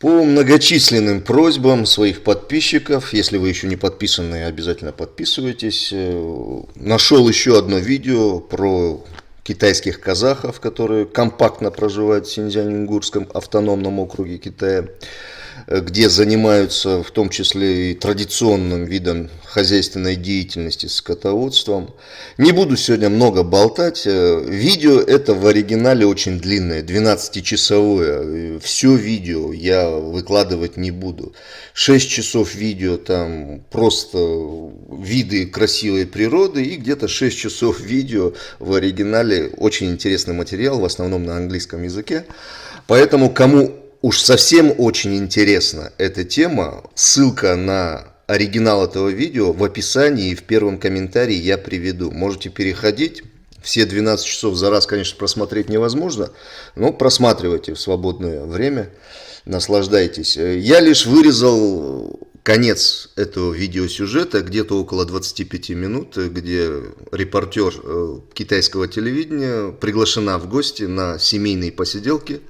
По многочисленным просьбам своих подписчиков, если вы еще не подписаны, обязательно подписывайтесь. Нашел еще одно видео про китайских казахов, которые компактно проживают в Синьцзянь-Уйгурском автономном округе Китая, где занимаются в том числе и традиционным видом хозяйственной деятельности, скотоводством. Не буду сегодня много болтать. Видео это в оригинале очень длинное, 12-часовое. Все видео я выкладывать не буду. 6 часов видео, там просто виды красивой природы, и где-то 6 часов видео в оригинале. Очень интересный материал, в основном на английском языке. Поэтому кому уж совсем очень интересна эта тема, ссылка на оригинал этого видео в описании и в первом комментарии я приведу. Можете переходить. Все 12 часов за раз, конечно, просмотреть невозможно, но просматривайте в свободное время, наслаждайтесь. Я лишь вырезал конец этого видеосюжета, где-то около 25 минут, где репортер китайского телевидения приглашена в гости на семейные посиделки,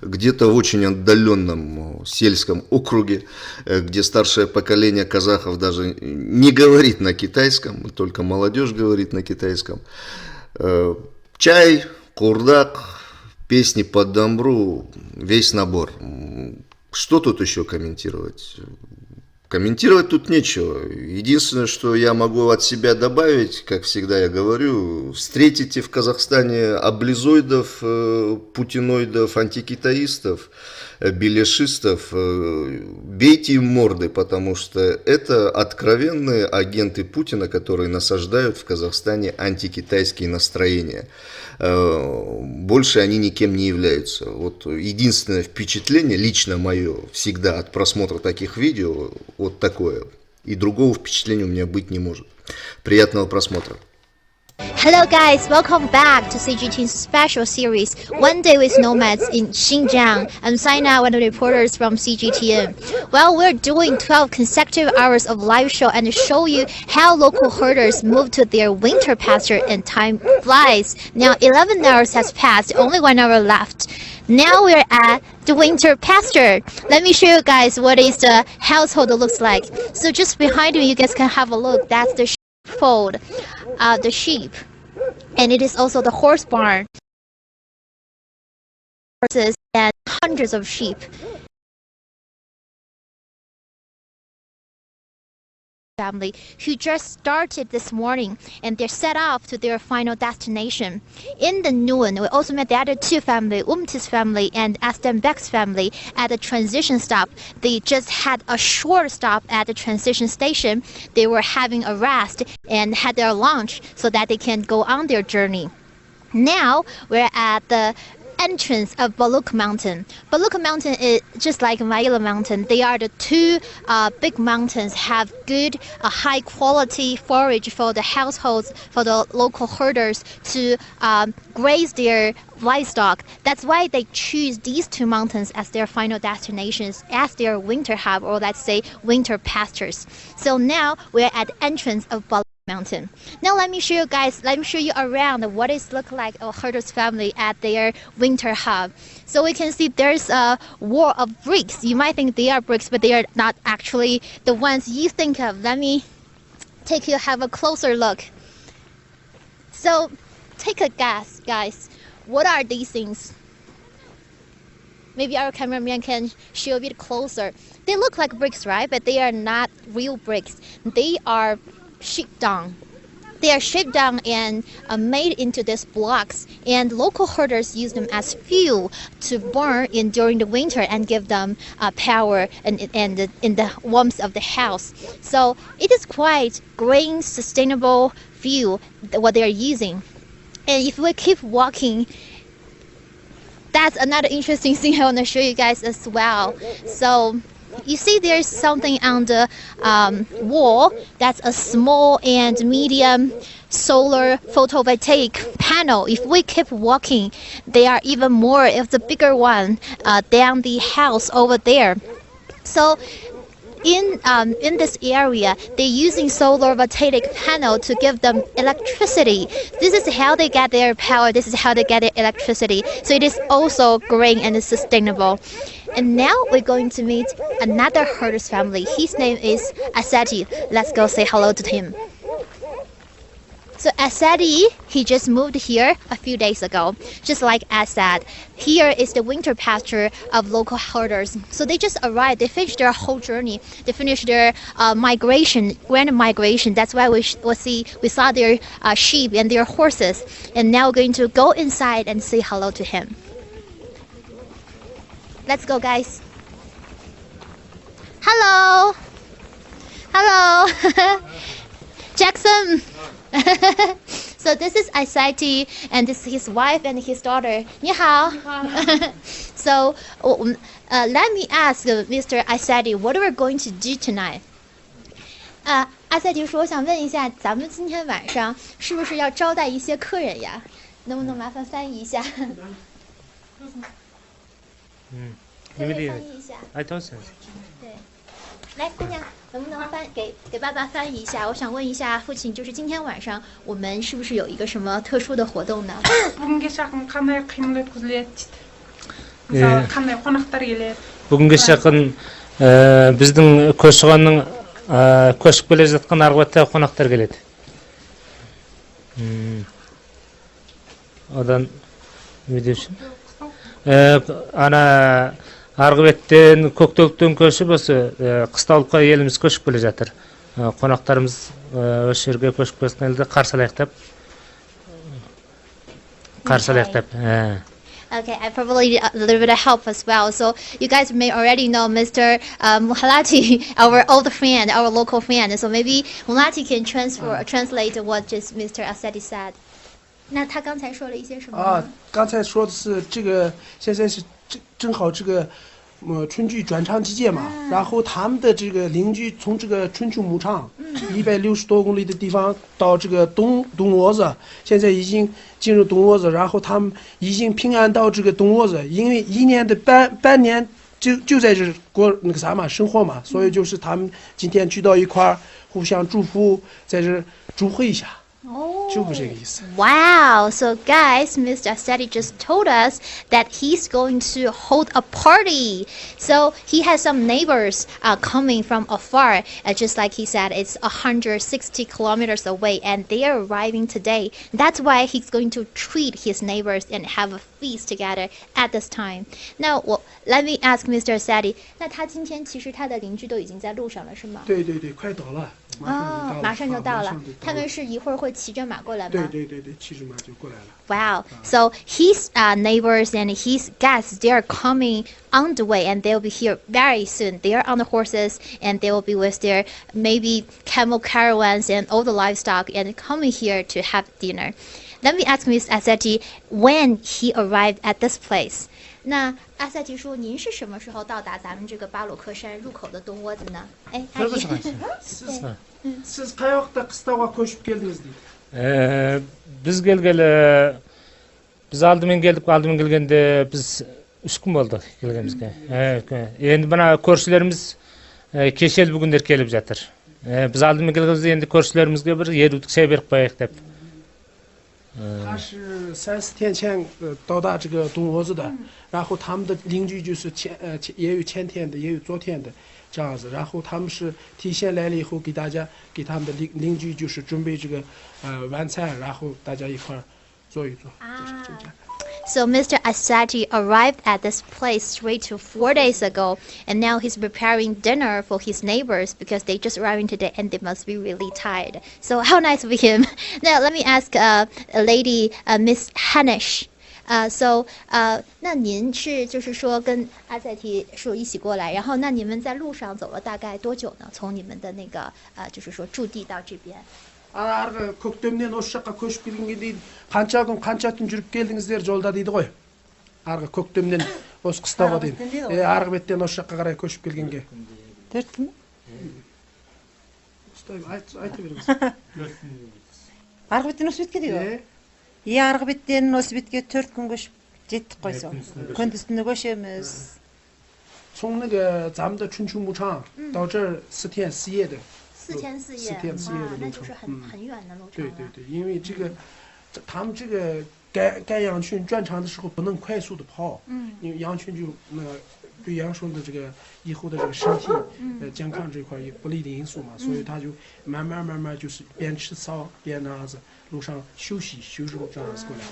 где-то в очень отдаленном сельском округе, где старшее поколение казахов даже не говорит на китайском, только молодежь говорит на китайском. Чай, куырдак, песни под домбру, весь набор. Что тут еще комментировать? Комментировать тут нечего. Единственное, что я могу от себя добавить, как всегда я говорю, встретите в Казахстане облизоидов, путиноидов, антикитаистов, белешистов, бейте им морды, потому что это откровенные агенты Путина, которые насаждают в Казахстане антикитайские настроения. Больше они никем не являются. Вот единственное впечатление, лично мое, всегда от просмотра таких видео, вот такое. И другого впечатления у меня быть не может. Приятного просмотра. Hello guys, welcome back to CGT's special series, One Day with Nomads in Xinjiang. I'm Saina, one of the reporters from CGTN. Well, we're doing 12 consecutive hours of live show and show you how local herders move to their winter pasture and time flies. Now 11 hours has passed, only 1 hour left. Now we're at the winter pasture. Let me show you guys what is the household looks like. So just behind me, you guys can have a look. That's the fold, the sheep, and it is also the horse barn, horses and hundreds of sheep. Family who just started this morning and they're set off to their final destination. In the noon, we also met the other two family, Umtis family and Astenbeck's family at the transition stop. They just had a short stop at the transition station. They were having a rest and had their lunch so that they can go on their journey. Now we're at the entrance of Baluk Mountain. Baluk Mountain is just like Maila Mountain. They are the two big mountains, have good high quality forage for the households, for the local herders to graze their livestock. That's why they choose these two mountains as their final destinations, as their winter hub, or let's say winter pastures. So now we're at the entrance of Baluk Mountain. Now let me show you around what it looks like a herder's family at their winter hub. So we can see there's a wall of bricks. You might think they are bricks, but they are not actually the ones you think of. Let me take you have a closer look. So take a guess, guys. What are these things? Maybe our cameraman can show a bit closer. They look like bricks, right? But they are not real bricks. They are sheep dung. They are sheep dung and made into these blocks, and local herders use them as fuel to burn during the winter and give them power and in the warmth of the house. So it is quite green, sustainable fuel what they are using. And if we keep walking, that's another interesting thing I want to show you guys as well. So you see there's something on the wall. That's a small and medium solar photovoltaic panel. If we keep walking, there are even more of the bigger one down the house over there. So in this area, they're using solar voltaic panel to give them electricity. This is how they get their power. This is how they get their electricity. So it is also green and sustainable. And now we're going to meet another herder's family. His name is Asadi. Let's go say hello to him. So Asadi, he just moved here a few days ago. Just like Asad, here is the winter pasture of local herders. So they just arrived, they finished their whole journey. They finished their migration, grand migration. That's why we saw their sheep and their horses. And now we're going to go inside and say hello to him. Let's go, guys. Hello. Hello. Jackson. So this is Isati and this is his wife and his daughter. 你好. So let me ask Mr. Isati, what are we going to do tonight? 阿赛迪说：“我想问一下，咱们今天晚上是不是要招待一些客人呀？能不能麻烦翻译一下？”可以翻译一下。对。来，姑娘，能不能给爸爸翻译一下？我想问一下父亲，就是今天晚上我们是不是有一个什么特殊的活动呢？ бүгінге жақын қандай қимыл өткізіледі дейді. Мысалы, қандай қонақтар келеді? Бүгінге жақын біздің көші-қонның көшіп келе жатқан арғы беттегі қонақтар келеді. Одан не деуші? Ана арғы беттен көктөліктен көшіп осы қыстаулыққа еліміз көшіп келе жатыр. Қонақтарымыз осы жерге көшіп келген елді қарсылайық деп. Okay, I probably a little bit of help as well. So you guys may already know Mr. Muhalati, our old friend, our local friend. So maybe Muhalati can translate what just Mr. Asadi said. 那他刚才说了一些什么呢？刚才说的是这个，现在是正好这个春季转场季节嘛，然后他们的这个邻居从这个春秋牧场160多公里的地方到这个东窝子，现在已经进入东窝子，然后他们已经平安到这个东窝子，因为一年的半年就在这过那个啥嘛生活嘛，所以就是他们今天聚到一块儿，互相祝福，在这祝贺一下。Wow, so guys, Mr. Asadi just told us that he's going to hold a party. So he has some neighbors coming from afar. Just like he said, it's 160 kilometers away and they are arriving today. That's why he's going to treat his neighbors and have a feast together at this time. Now, let me ask Mr. Asadi, 那他今天其实他的邻居都已经在路上了是吗？对，快到了。马上就到了。他们是一会儿会骑着马过来吗？对，骑着马就过来了。Wow. So his neighbors and his guests, they are coming on the way and they will be here very soon. They are on the horses and they will be with their maybe camel caravans and all the livestock and coming here to have dinner. Let me ask Ms. Asati when he arrived at this place. 那阿赛提说，您是什么时候到达咱们这个巴鲁克山入口的东窝子呢？哎，阿姨。Siz qayoqda qistauga ko'chib keldingiz deydi. Biz kelgeli, biz aldымен келгенде biz 3 күн болдық келгенімізге. Енді мына көршілеріміз кешел бүгіндер келіп жатыр. Biz алдымен келгенімізде енді көршілерімізге бір ерудік шай беріп қояйық деп. 他是30天前到达这个东窝子的，然后他们的邻居就是也有前天的，也有昨天的这样子，然后他们是提前来了以后给他们的邻居就是准备这个晚餐，然后大家一块儿坐一坐，就是这样。So Mr. Asati arrived at this place 3 to 4 days ago, and now he's preparing dinner for his neighbors because they just arrived today and they must be really tired. So how nice of him. Now let me ask a lady, Miss Hanish. So 那您是就是说跟阿赛提说一起过来，然后那你们在路上走了大概多久呢？从你们的那个就是说驻地到这边。 арғы көктемнен осы жаққа көшіп келгенге дейін қанша күн қанша түн жүріп келдіңіздер жолда дейді ғой. Арғы көктемнен осы қыстауға дейін. Арғы беттен осы жаққа қарай көшіп келгенге. 4 күн. Айта беріңіз. Арғы беттен осы бетке дейді. Арғы беттен осы бетке 4 күн көшіп жеттік қой сол. Күндіз-түні көшеміз. 从那个咱们的春秋牧场到这儿4天4夜的。 4天4夜，那就是很远的路程了。对，因为这个，他们这个赶羊群转场的时候不能快速的跑，因为羊群就那个对杨顺的这个以后的这个身体健康这一块也不利的因素嘛，所以他就慢慢就是边吃草边那样子路上休息这样子过来。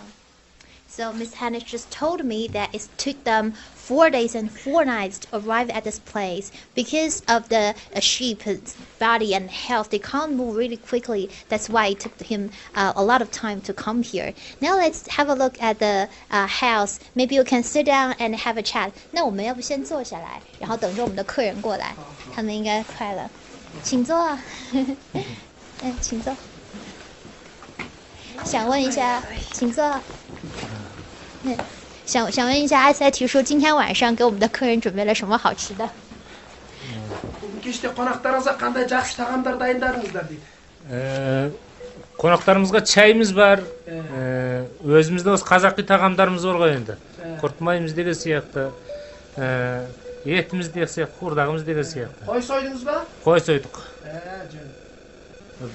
So Miss Hanish just told me that it took them 4 days and 4 nights to arrive at this place because of the sheep's body and health. They can't move really quickly. That's why it took him a lot of time to come here. Now let's have a look at the house. Maybe you can sit down and have a chat. 那我们要不先坐下来，然后等着我们的客人过来，他们应该快了。请坐。请坐。想问一下，请坐。想问一下阿塞提叔，今天晚上给我们的客人准备了什么好吃的？ кеште қонақтарыңызға қандай жақсы тағамдар дайындадыңыздар дейді. Қонақтарымызға чайымыз бар. Өзімізде осы қазақи тағамдарымыз бар ғой енді. Құртмаймыз деген сияқты. Етіміз деген сияқты, куырдагымыз деген сияқты. Қой сойдыңыз ба? Қой сойдық.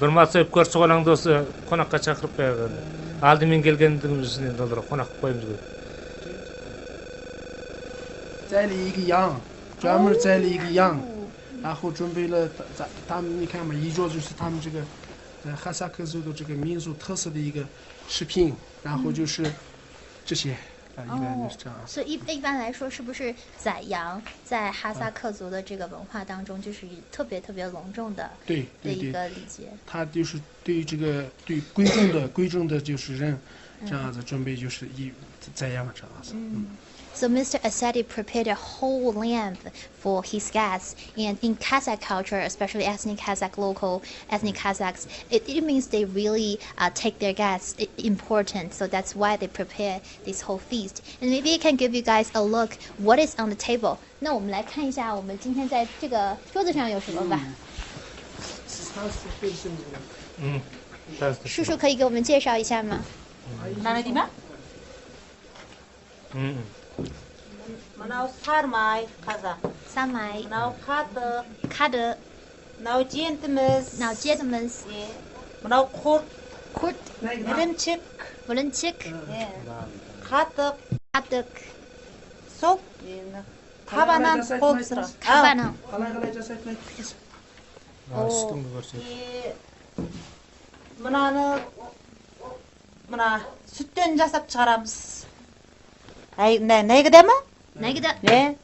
Bir mat soyup көрсі қолаңды осы қонаққа шақырып қойған. Алдымен келгендігіміз үшін енді оларға қонақ қойымыз керек. 摘了一个羊，专门摘了一个羊，然后准备了他们你看嘛，一桌就是他们这个哈萨克族的这个民族特色的一个食品，然后就是这些一般就是这样。所以一般来说，是不是宰羊在哈萨克族的这个文化当中，就是特别隆重的一个礼节？他就是对于这个对贵重的就是人这样子准备就是宰羊这样子。So Mr. Asadi prepared a whole lamb for his guests, and in Kazakh culture, especially ethnic Kazakh, local ethnic Kazakhs, it means they really take their guests important. So that's why they prepare this whole feast. And maybe I can give you guys a look what is on the table. 那我们来看一下，我们今天在这个桌子上有什么吧。叔叔可以给我们介绍一下吗？ Mınау sarmay қазақ. Sarmay. Mınау kadı. Kadı. Mınau jentimiz. Mınau jentimiz. Mınau kurt. Kurt. Ірімчік. Ірімчік. Қатық. Қатық. Sok. Табанан қол пісірі. Табанан. Қалай жасайтын айтыңыз. Мына сүттен жасап шығарамыз. Нәйгіде ма? Нәйгіде.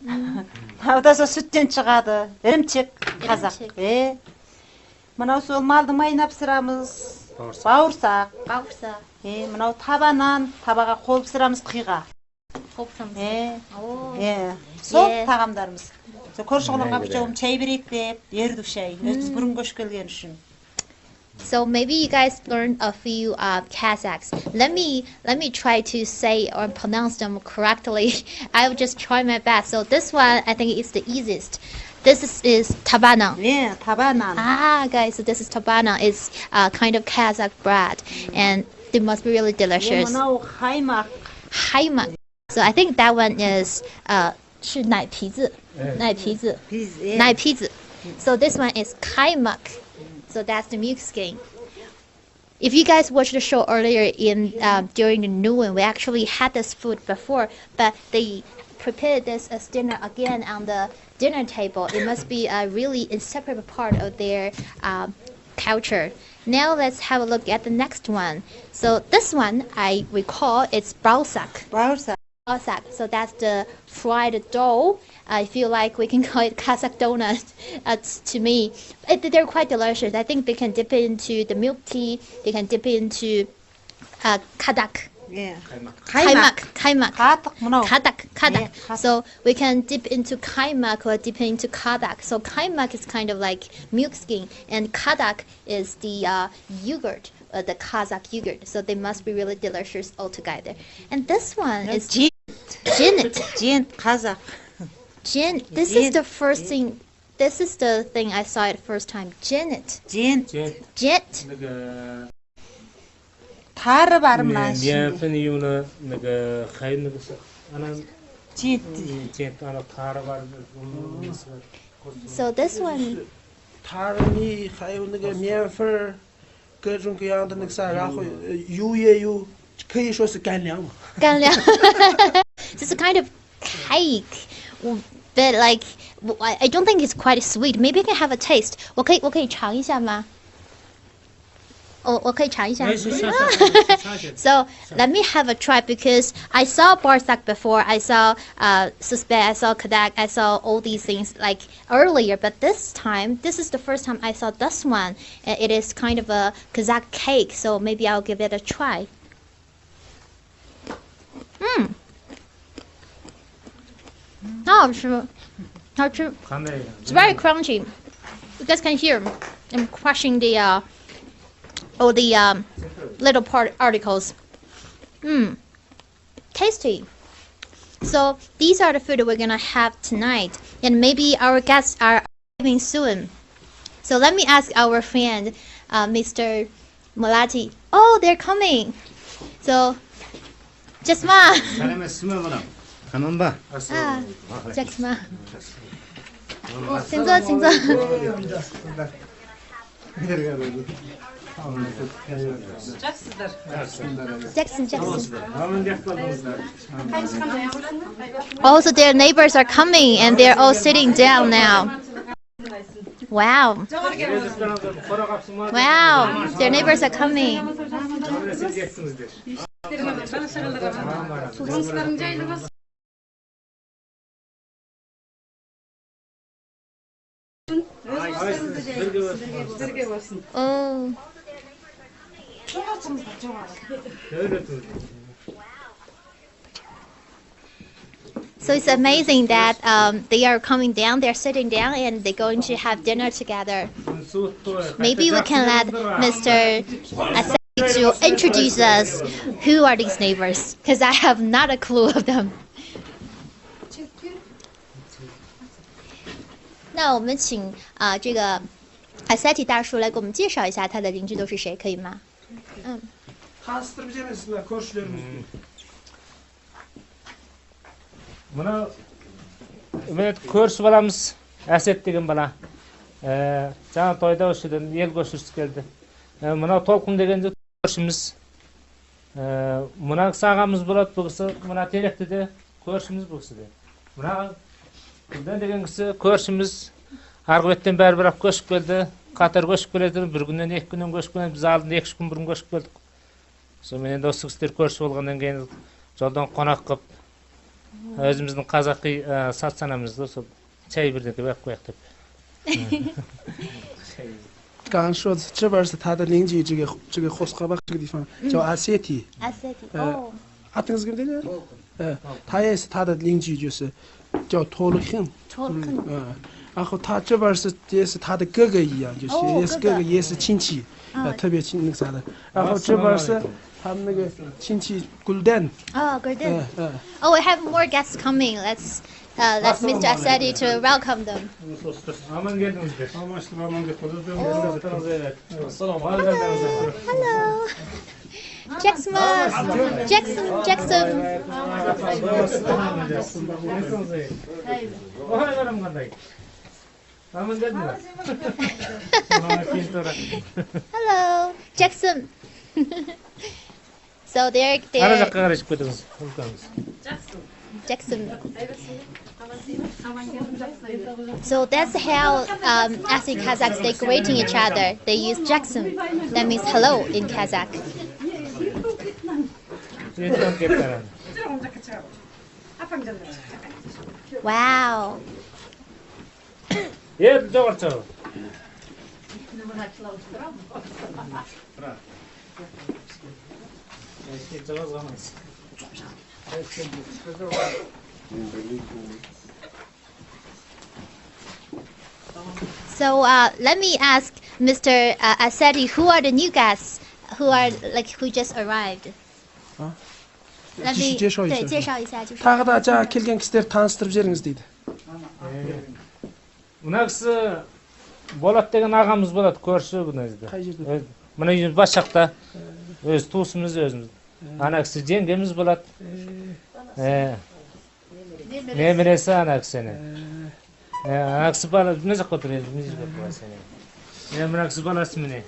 Мынау сол сүттен шығады. Ірімчік қазақ. Мынау сол малды майына пісірамыз. Баурсак. Баурсак. Мынау табанан, табаға қол пісірамыз қиға. Қол пісірамыз. Сол тағамдарымыз. Көрші қоланға бір жоғым чай берейік деп, ердік шай. Өзіміз бұрын көшіп келген үшін. So maybe you guys learned a few Kazakhs. Let me try to say or pronounce them correctly. I will just try my best. So this one I think is the easiest. This is tabanan. Yeah, tabanan. Guys, so this is tabanan. It's kind of Kazakh bread, and it must be really delicious. Haimak. So I think that one is 是奶皮子. So this one is kaimak. So that's the milk skin. If you guys watched the show earlier during the noon, we actually had this food before, but they prepared this as dinner again on the dinner table. It must be a really inseparable part of their culture. Now let's have a look at the next one. So this one, I recall, it's bаурсак. So that's the fried dough. I feel like we can call it Kazakh donut to me. They're quite delicious. I think they can dip it into the milk tea. They can dip it into kadak. Yeah. Kaimak. Kadak. Kadak. So we can dip into kaimak or dip into kadak. So kaimak is kind of like milk skin, and kadak is the yogurt. The Kazakh yogurt, so they must be really delicious altogether. And this one is Jint. Kazakh. Jint. This is the first thing. This is the thing I saw it first time. Jint. Tarı var mı lan So this one. 塔尔米还有那个面粉。 各种各样的那个啥，然后油也有，可以说是干粮嘛。干粮。This is kind of cake. but like I don't think it's quite sweet. Maybe I can have a taste. 我可以尝一下吗？我可以尝一下。So let me have a try because I saw bаурсак before. I saw suspect. I saw куырдак. I saw all these things like earlier. But this is the first time I saw this one. It is kind of a Kazakh cake. So maybe I'll give it a try. It's very crunchy. You guys can hear I'm crushing the all the little articles. Tasty. So these are the food we're gonna have tonight, and maybe our guests are arriving soon. So let me ask our friend, Mr. Molati. Oh, they're coming. So, Jasma. Jasma. Jackson. Also, their neighbors are coming and they're all sitting down now. Wow, their neighbors are coming. Oh. So it's amazing that they are coming down, they're sitting down, and they're going to have dinner together. Maybe we can let Mr. Asadi to introduce us. Who are these neighbors? Because I have not a clue of them. 那我们请这个 Asadi 大叔来给我们介绍一下他的邻居都是谁，可以吗？ Tanıştırıp jemesizler көршілерimiz. Мына мен көрші баламыз Әсет деген бала. Жаңа тойда өшеден ел көшіріс келді. Мына Толқын деген көршіміз. Мына кісі ағамыз болады, бұл кісі мына теректі де көршіміз бұл кісі де. Мына Күлден деген кісі көршіміз. Арғы беттен бәрі бірақ көшіп келді. Қатар көшіп келеді. Bir күннен екі күннен көшіп келеді. Біз алдында 2-3 күн бұрын көшіп келдік. Сонымен енді осы кісілер көрші болғаннан кейін жолдан қонақ қып өзіміздің қазақи сат санамызды сол чай бірдеңке беріп қояйық деп. 刚刚说这边是他的邻居，这个霍斯卡巴这个地方叫阿塞提。哦。阿丁是跟这个，他也是他的邻居，就是叫托鲁肯。然后他这边是也是他的哥哥一样，就是也是哥哥也是亲戚，特别亲那个啥的。然后这边是他们那个亲戚Gulden。Oh, Gulden. Oh, we have more guests coming. Let's Mr. Asadi to welcome them. Hello. Jackson. Hello, Jackson. So they're Jackson. So that's how ethnic Kazakhs they greeting each other. They use Jackson. That means hello in Kazakh. Wow. So let me ask Mr. Asadi, who are the new guests who just arrived? Let me 介绍一下就是 Тағы да жаңа келген кісілер таныстырып жіберіңіз дейді. Мына кісі Болат деген ағамыз болады, көрші бұнызды. Қай жерде? Мына үйіміз бас жақта. Өз туысымыз өзіміз. Ана кісі жеңгеміз болады. Немересі ана кісіні. Ана кісі бала не жаққа отыр енді, не жерде отыр. Мына кісі баласы міне.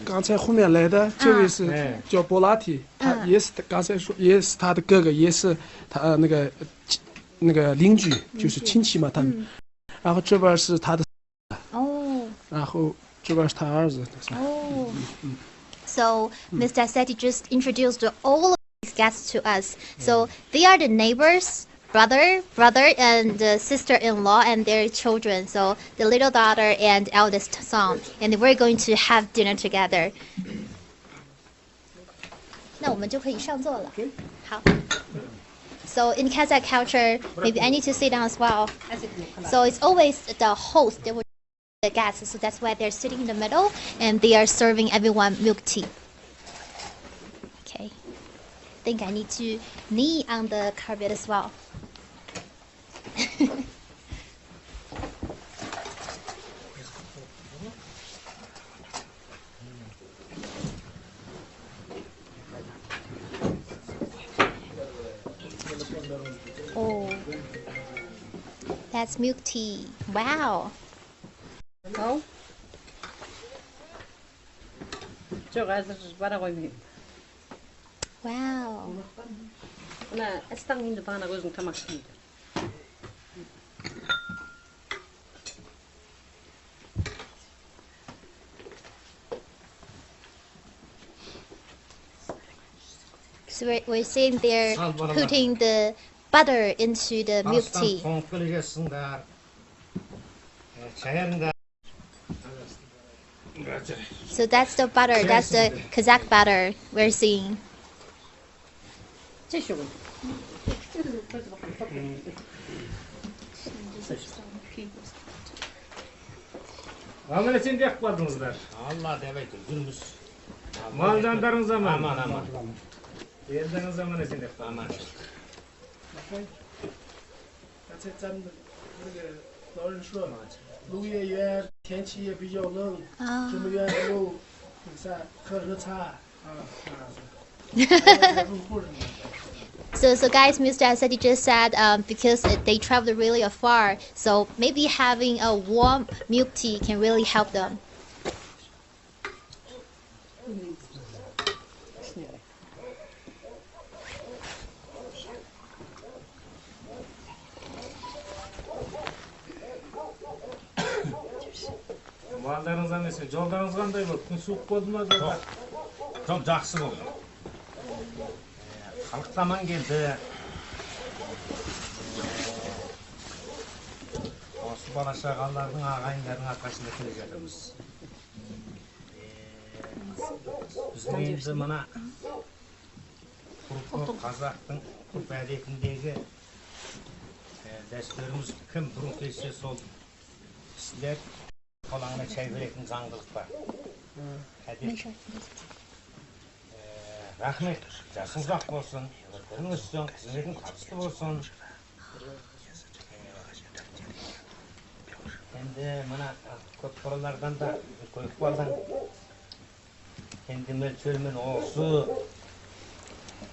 刚才后面来的这位是叫波拉提，他也是刚才说也是他的哥哥，也是他那个那个邻居，就是亲戚嘛，他们。然后这边是他的，然后这边是他儿子。So Mr. Assetti just introduced all of these guests to us. So they are the neighbors, brother, and sister-in-law and their children. So the little daughter and eldest son, and we're going to have dinner together. 那我们就可以上座了。好。So in Kazakh culture, maybe I need to sit down as well. So it's always the host that would the guests, so that's why they're sitting in the middle and they are serving everyone milk tea. Okay, I think I need to knee on the carpet as well. Oh, that's milk tea. Wow. Ау. Жоқ, әзір бара қоймаймын. Wow. Мына ыстан енді бағана өзің тамақ істейді. So we're sitting there putting the butter into the milk tea. So that's the butter, that's the Kazakh butter we're seeing. Аман есен деп қалдыңыздар. Алла деп айтыр, жүрміз. Мал жандарыңыз аман. Аман, аман. Елдеріңіз аман есен деп қалдыңыз. Аман. 咱们那个老人说嘛，路也远，天气也比较冷，这么远路，啥喝热茶So guys, Mr. Assetti just said because they traveled really far, so maybe having a warm milk tea can really help them. Малдарыңыз аман, жолдарыңыз қандай болды? Күн суық болды ма? Жол жақсы болды. Халық таман келді. Осы бала-шағалардың ағайындардың арқасында келе жатырмыз. Біздің енді мына қазақтың ғұрп әдетіндегі дәстүріміз кім бұрын келсе сол кісілер қолаңына шай беретін заңдылық бар. Рахмет, жасың ұзақ болсын, өмірің өссін, қызметің табысты болсын. Енді мына көп балалардан да көріп қалдың. Енді мөлшермен осы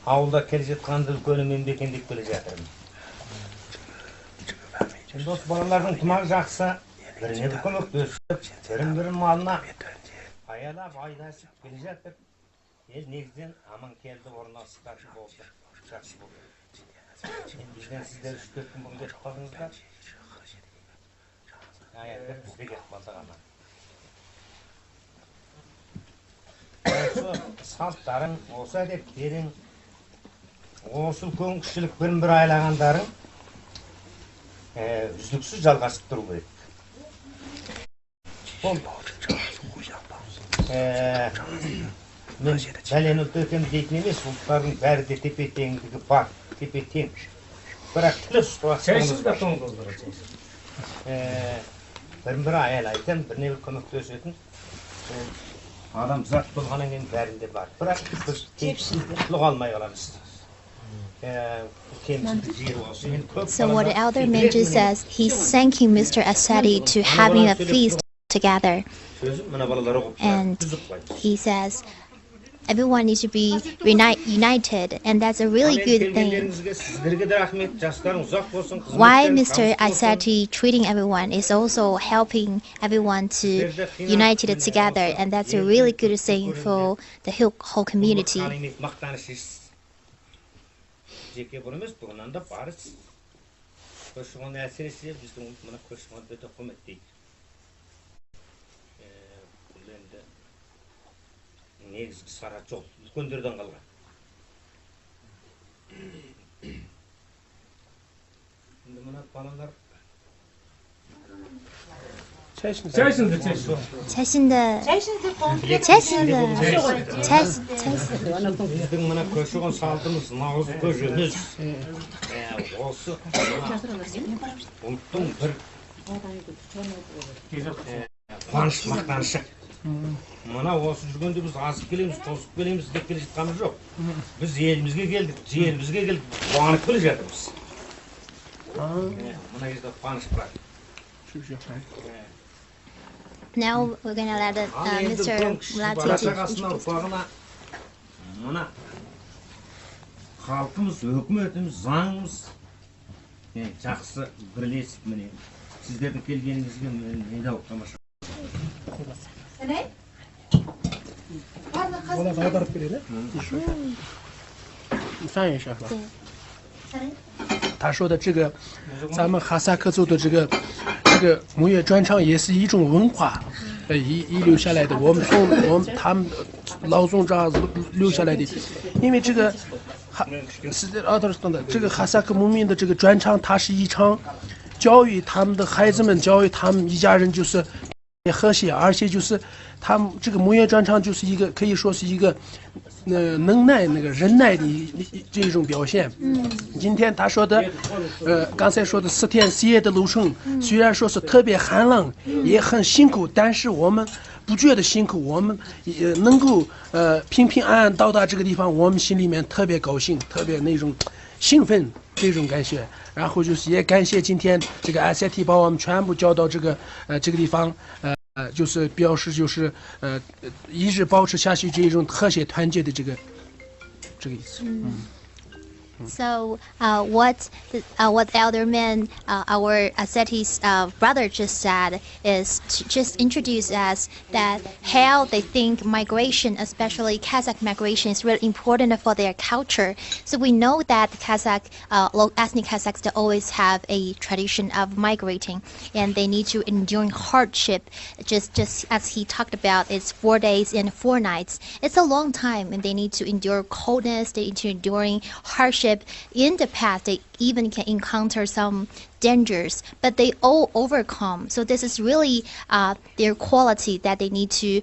ауылда келе жатқанды үлкен мемлекеттік келе жатырмын. Енді осы балалардың тымағы жақсы, біріне бір көмектесіп, бірін малына аялап, айдасып келе жатыр. Ел негізден аман келді, орналасқаны болды, жақсы болды. Енді бізден сіздер 3-4 күн бұрын кетіп қалдыңыздар. Аялдап бізде кетіп қалдық аман. Осы салттарың, осы әдептерің, осы үлкен кішілік бірін-бір айлағандарың үздіксіз жалғасып тұру керек. Мен бәлен ұлт өтем дейтін емес, ұлттардың бәрі де тепе-теңдігі бар, тепе-тең. Бірақ тілі ұстасыңыз бірін-бір аялайтын, біріне бір көмектесетін адам зат болғаннан кейін бәрінде бар. Бірақ біз тепсіздік алмай қаламыз. So what the elder Menju says, he's thanking Mr. Assetti to having a feast together. And he says everyone needs to be united, and that's a really good thing. Why Mr. Assetti treating everyone is also helping everyone to unite it together, and that's a really good thing for the whole community. Koşuğun esirisi bizim buna koşuğun öte kıymetli. Endi negizgi sara жол үлкендерден қалған. Енді мына балалар Çeşnisi. біздің мына көшіғін салтымыз нағыз көшіміз. Осы ұлттың бір қуаныш мақтанышы. Мына осы жүргенде біз азып келеміз, тосып келеміз деп келе жатқанымыз жоқ. Біз елімізге келдік, жерімізге келдік, қуанып келе жатырмыз. Мына жерде қуаныш бар. Now we're gonna let Mr. Mlati introduce. Мына халқымыз, өкіметіміз, заңымыз жақсы бірлесіп міне сіздердің келгеніңізге недәу тамаша. Ona kaydarıp geliyor ne? 翻译一下吧。他说的这个，咱们哈萨克族的这个牧业专长也是一种文化，遗留下来的。我们他们老宗长留下来的，因为这个是这个哈萨克牧民的这个专长，它是一场教育他们的孩子们，教育他们一家人就是和谐，而且就是他们这个牧业专长就是一个可以说是一个能耐那个忍耐的这种表现。今天他说的刚才说的4天4夜的路程，虽然说是特别寒冷也很辛苦，但是我们不觉得辛苦，我们也能够平平安安到达这个地方，我们心里面特别高兴，特别那种兴奋这种感觉。然后就是也感谢今天这个 SIT 把我们全部叫到这个地方，就是表示就是一直保持下去这种和谐团结的这个意思。So what Elderman, our Aseti's brother just said is to just introduce us that how they think migration, especially Kazakh migration, is really important for their culture. So we know that Kazakh, ethnic Kazakhs, they always have a tradition of migrating, and they need to endure hardship. Just as he talked about, it's 4 days and 4 nights. It's a long time, and they need to endure coldness. They need to enduring hardship. In the past, they even can encounter some dangers, but they all overcome. So this is really their quality that they need to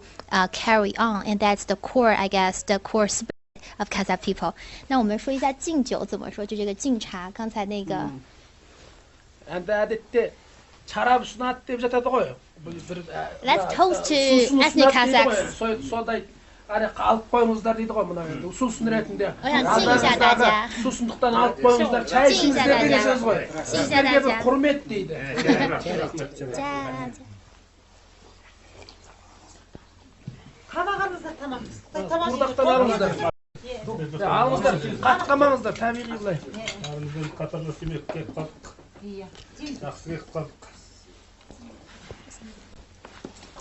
carry on, and that's the core, I guess, the core spirit of Kazakh people. 那我们说一下敬酒怎么说，就这个敬茶，刚才那个。Let's toast to ethnic Kazakhs. Алып қойыңыздар дейді ғой мына енді сусын ретінде. Susundықтан алып қойыңыздар, чай ішіңіздер деген сөз ғой. Сіздерге бір құрмет дейді. Тамағыңыздар тамақ. Құрдақтан алыңыздар. Алыңыздар, қатқамаңыздар, табиғи былай. Қатарда семек кеп қалдық. Жақсы кеп қалдық.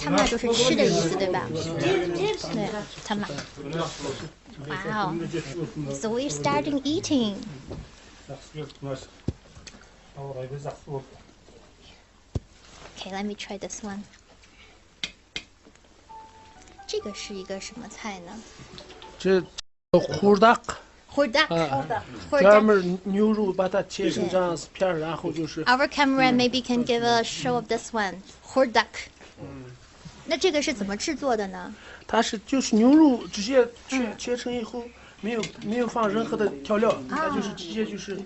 他们就是吃的意思，对吧？对，他们。Wow. So we're starting eating. Okay, let me try this one. 这个是一个什么菜呢？这kurdак。kurdак。专门牛肉把它切成这样片，然后就是。Our camera maybe can give a show of this one. kurdak。那这个是怎么制作的呢？它是就是牛肉直接切成以后，没有放任何的调料，它就是直接就是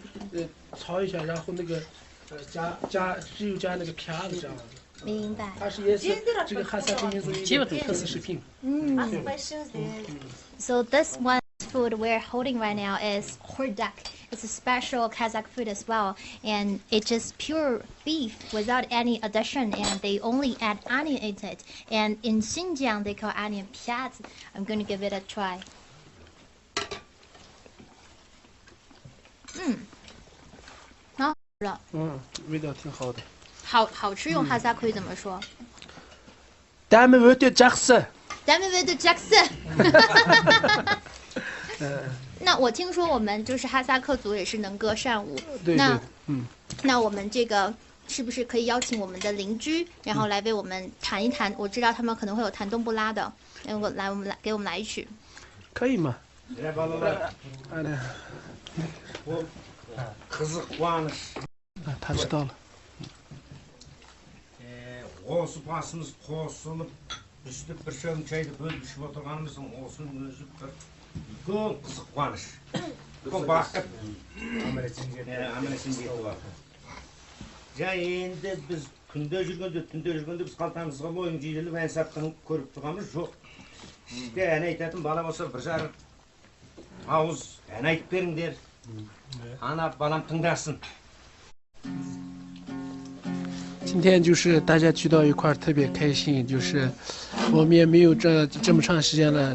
炒一下，然后那个只有加那个片子这样。明白。它是也是这个哈萨克民族一个特色食品。So this one food we're holding right now is kurdак. It's a special Kazakh food as well, and it's just pure beef without any addition, and they only add onion in it. And in Xinjiang, they call onion piaz. I'm going to give it a try. 好了。味道挺好的。好吃用哈萨克语怎么说？Dami öte жақсы。Dami öte жақсы。那我听说我们就是哈萨克族也是能歌善舞，那那我们这个是不是可以邀请我们的邻居，然后来为我们弹一弹？我知道他们可能会有弹冬不拉的，我们给我们来一曲。可以吗？ Kızık kuanış. 他知道了。 Осы басымыз қосылып, үстіп бір шөм шайды бөліп ішіп отырғанымыздың осының өзі бір үлкен қызық қуаныш. Үлкен бақыт. Аманесін жетіп алды. Жай енді біз түнде жүргенде біз қалтамызға мойын жиделіп ән саптығын көріп тұрғанымыз жоқ. Іште ән айтатын бала болса бір жарым ауыз ән айтып беріңдер. Ана балам тыңдасын. 今天就是大家聚到一块儿特别开心，就是我们也没有这么长时间了，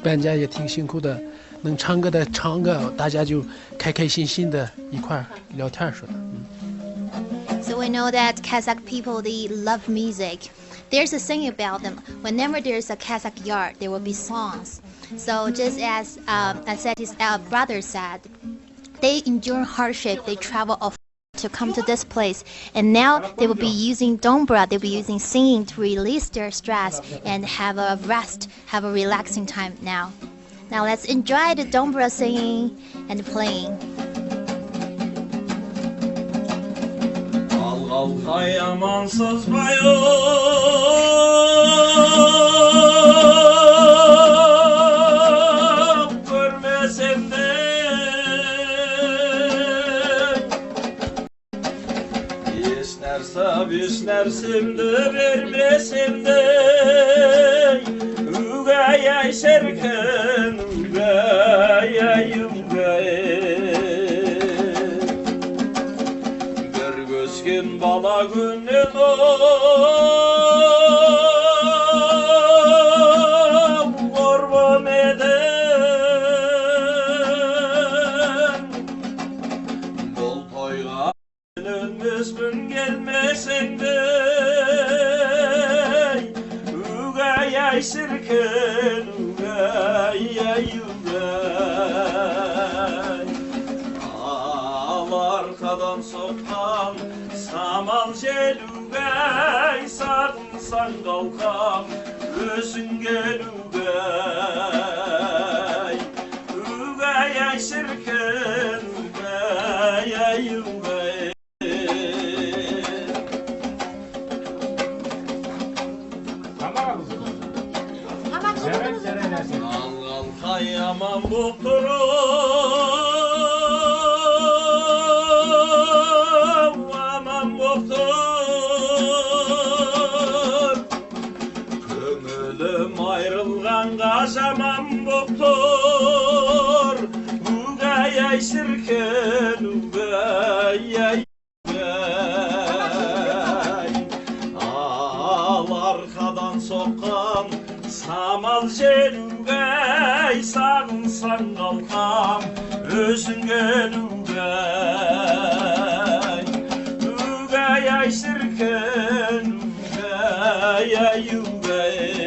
搬家也挺辛苦的，能唱歌的唱歌，大家就开开心心的一块儿聊天说的。So we know that Kazakh people, they love music. There's a saying about them. Whenever there's a Kazakh yard, there will be songs. So just as his brother said, they endure hardship. They travel to come to this place, and now they will be using dombra. They'll be using singing to release their stress and have a rest, have a relaxing time now. Now let's enjoy the dombra singing and playing. Düşlersem de vermesem de Ugay ay serken Ugay ay Gör gözken bala günden o Korban eden Bol toyga Ölmezmin gelmesen de Ugay ay sirken Ugay ay ugay Al arkadan soktan Samal jel ugay Sağınsan kalkam Özün gel ugay Ugay ay sirken Ugay ay ugay Al kayamam bu durum Aman boktur Köngülüm ayrılgan kaçamam boktur Ugay ay sirken ugay ay ugay Al arkadan sokan Samal jel ugay, sağınsan kalkam, özün gel ugay. Ugay ay sirken, ugay ay ugay.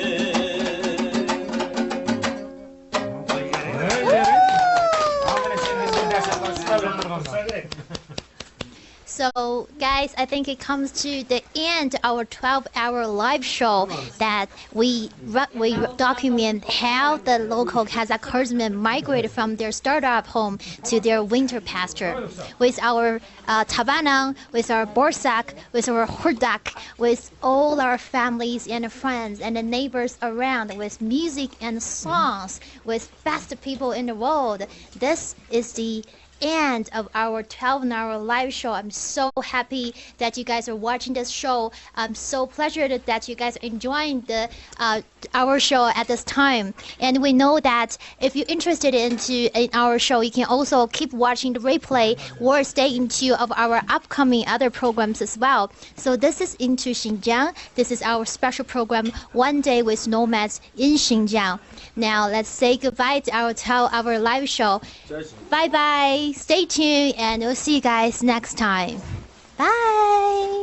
So guys, I think it comes to the end of our 12-hour live show that we document how the local Kazakh herdsmen migrated from their startup home to their winter pasture. With our tabanang, with our bаурсак, with our куырдак, with all our families and friends and the neighbors around, with music and songs, with best people in the world. This is the end of our 12-hour live show. I'm so happy that you guys are watching this show. I'm so pleasured that you guys are enjoying our show at this time. And we know that if you're interested in our show, you can also keep watching the replay or stay in tune of our upcoming other programs as well. So this is Into Xinjiang. This is our special program, One Day with Nomads in Xinjiang. Now let's say goodbye to our 12-hour live show. Bye bye. Stay tuned and we'll see you guys next time. Bye.